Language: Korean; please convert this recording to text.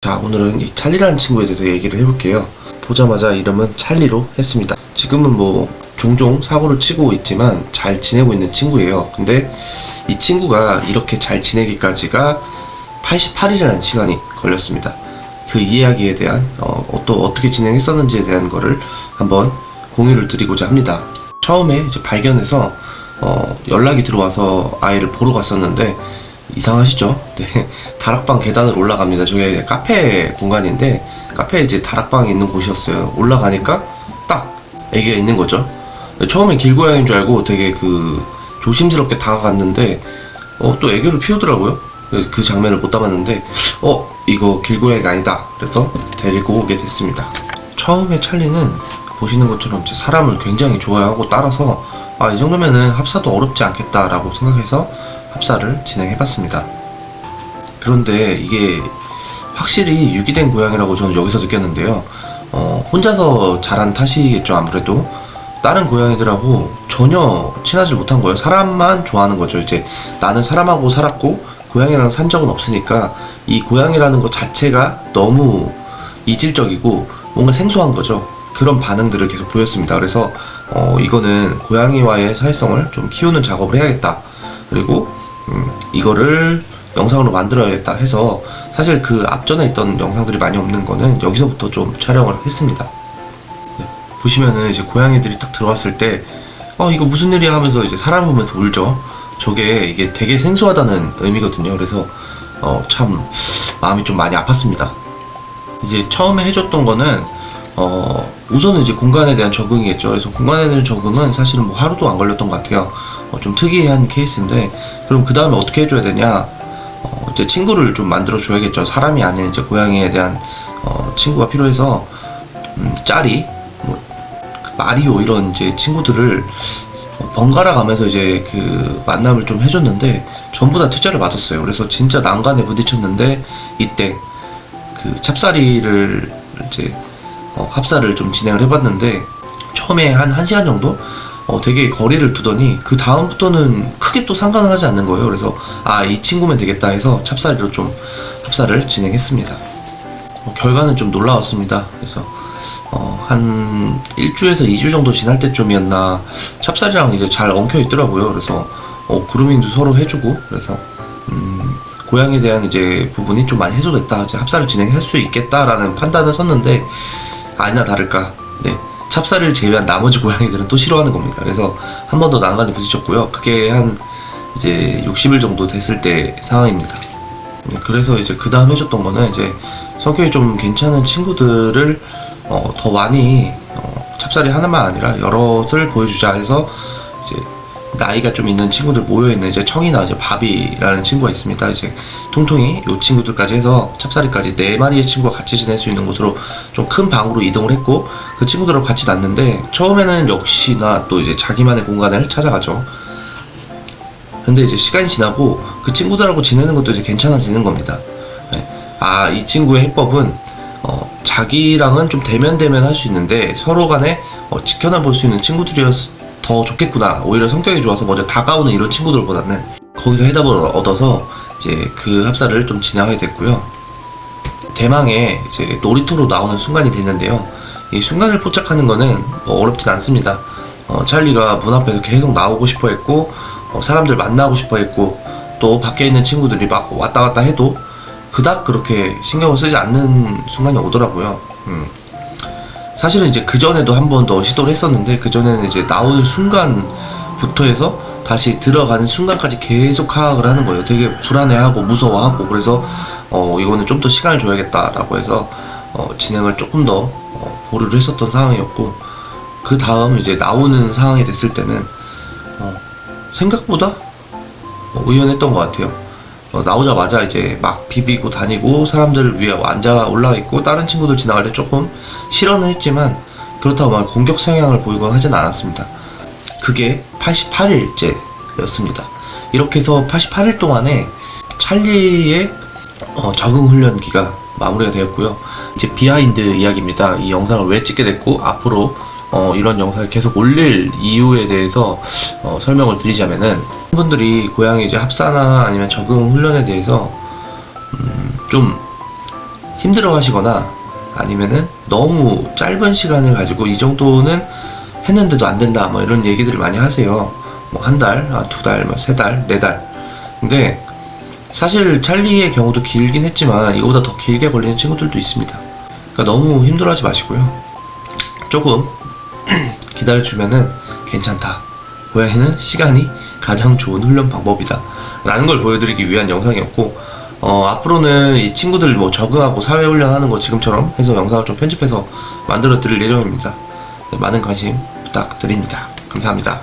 자, 오늘은 이 찰리라는 친구에 대해서 얘기를 해볼게요. 보자마자 이름은 찰리로 했습니다. 지금은 뭐 종종 사고를 치고 있지만 잘 지내고 있는 친구예요. 근데 이 친구가 이렇게 잘 지내기까지가 88일이라는 시간이 걸렸습니다. 그 이야기에 대한 또 어떻게 진행했었는지에 대한 거를 한번 공유를 드리고자 합니다. 처음에 이제 발견해서 연락이 들어와서 아이를 보러 갔었는데 이상하시죠? 네, 다락방 계단을 올라갑니다. 저게 카페 공간인데 카페에 이제 다락방이 있는 곳이었어요. 올라가니까 딱 애기가 있는 거죠. 처음엔 길고양이인 줄 알고 되게 조심스럽게 다가갔는데 또 애교를 피우더라고요. 그 장면을 못 담았는데 이거 길고양이가 아니다. 그래서 데리고 오게 됐습니다. 처음에 찰리는 보시는 것처럼 제 사람을 굉장히 좋아하고 따라서 이 정도면은 합사도 어렵지 않겠다라고 생각해서 합사를 진행해봤습니다. 그런데 이게 확실히 유기된 고양이라고 저는 여기서 느꼈는데요. 혼자서 자란 탓이겠죠. 아무래도 다른 고양이들하고 전혀 친하지 못한 거예요. 사람만 좋아하는 거죠. 이제 나는 사람하고 살았고 고양이랑 산 적은 없으니까 이 고양이라는 것 자체가 너무 이질적이고 뭔가 생소한 거죠. 그런 반응들을 계속 보였습니다. 그래서 이거는 고양이와의 사회성을 좀 키우는 작업을 해야겠다. 그리고 이거를 영상으로 만들어야겠다 해서 사실 그 앞전에 있던 영상들이 많이 없는 거는 여기서부터 좀 촬영을 했습니다. 네, 보시면은 이제 고양이들이 딱 들어왔을 때 이거 무슨 일이야 하면서 이제 사람 보면서 울죠. 이게 되게 생소하다는 의미거든요. 그래서 참 마음이 좀 많이 아팠습니다. 이제 처음에 해줬던 거는 우선은 이제 공간에 대한 적응이겠죠. 그래서 공간에 대한 적응은 사실은 뭐 하루도 안 걸렸던 것 같아요. 좀 특이한 케이스인데, 그럼 그 다음에 어떻게 해줘야 되냐? 이제 친구를 좀 만들어 줘야겠죠. 사람이 아닌 이제 고양이에 대한 친구가 필요해서 짜리, 뭐 마리오 이런 이제 친구들을 번갈아 가면서 이제 그 만남을 좀 해줬는데 전부 다 퇴짜를 맞았어요. 그래서 진짜 난간에 부딪혔는데 이때 그 찹쌀이를 이제 합사를 좀 진행을 해봤는데 처음에 한 1시간 정도 되게 거리를 두더니 그 다음부터는 크게 또 상관을 하지 않는 거예요. 그래서 이 친구면 되겠다 해서 찹쌀이로 좀 합사를 진행했습니다. 결과는 좀 놀라웠습니다. 그래서 한 1주에서 2주 정도 지날 때쯤이었나 찹쌀이랑 이제 잘 엉켜 있더라고요. 그래서 그루밍도 서로 해주고 그래서 고양이에 대한 이제 부분이 좀 많이 해소됐다. 이제 합사를 진행할 수 있겠다라는 판단을 섰는데 아니나 다를까. 네. 찹쌀을 제외한 나머지 고양이들은 또 싫어하는 겁니다. 그래서 한 번 더 난간에 부딪혔고요. 그게 한 이제 60일 정도 됐을 때 상황입니다. 그래서 이제 그 다음 해줬던 거는 이제 성격이 좀 괜찮은 친구들을 더 많이 찹쌀이 하나만 아니라 여럿을 보여주자 해서 이제 나이가 좀 있는 친구들 모여있는 이제 청이나 이제 바비라는 친구가 있습니다. 이제 통통이 요 친구들까지 해서 찹쌀이까지 4마리의 친구가 같이 지낼 수 있는 곳으로 좀 큰 방으로 이동을 했고 그 친구들하고 같이 났는데 처음에는 역시나 또 이제 자기만의 공간을 찾아가죠. 근데 이제 시간이 지나고 그 친구들하고 지내는 것도 이제 괜찮아지는 겁니다. 네. 이 친구의 해법은 자기랑은 좀 대면대면 할 수 있는데 서로 간에 지켜나 볼 수 있는 친구들이어서 더 좋겠구나. 오히려 성격이 좋아서 먼저 다가오는 이런 친구들보다는 거기서 해답을 얻어서 이제 그 합사를 좀 진행하게 됐고요. 대망의 이제 놀이터로 나오는 순간이 됐는데요. 이 순간을 포착하는 거는 어렵진 않습니다. 찰리가 문 앞에서 계속 나오고 싶어 했고 사람들 만나고 싶어 했고 또 밖에 있는 친구들이 막 왔다 갔다 해도 그닥 그렇게 신경을 쓰지 않는 순간이 오더라고요. 사실은 이제 그전에도 한 번 더 시도를 했었는데 그전에는 이제 나오는 순간부터 해서 다시 들어가는 순간까지 계속 하악을 하는 거예요. 되게 불안해하고 무서워하고 그래서 이거는 좀 더 시간을 줘야겠다라고 해서 진행을 조금 더 보류를 했었던 상황이었고 그 다음 이제 나오는 상황이 됐을 때는 생각보다 의연했던 것 같아요. 나오자마자 이제 막 비비고 다니고 사람들 위에 앉아 올라가 있고 다른 친구들 지나갈 때 조금 싫어는 했지만 그렇다고 막 공격 성향을 보이거나 하진 않았습니다. 그게 88일째였습니다. 이렇게 해서 88일 동안에 찰리의 적응 훈련기가 마무리가 되었고요. 이제 비하인드 이야기입니다. 이 영상을 왜 찍게 됐고 앞으로 이런 영상을 계속 올릴 이유에 대해서 설명을 드리자면은 분들이 고양이 이제 합사나 아니면 적응 훈련에 대해서 좀 힘들어 하시거나 아니면은 너무 짧은 시간을 가지고 이 정도는 했는데도 안 된다 뭐 이런 얘기들을 많이 하세요. 뭐 한 달, 두 달, 뭐 세 달, 네 달. 근데 사실 찰리의 경우도 길긴 했지만 이거보다 더 길게 걸리는 친구들도 있습니다. 그러니까 너무 힘들어하지 마시고요. 조금 기다려주면은 괜찮다. 고양이는 시간이 가장 좋은 훈련 방법이다 라는 걸 보여드리기 위한 영상이었고, 앞으로는 이 친구들 뭐 적응하고 사회 훈련하는 거 지금처럼 해서 영상을 좀 편집해서 만들어 드릴 예정입니다. 네, 많은 관심 부탁드립니다. 감사합니다.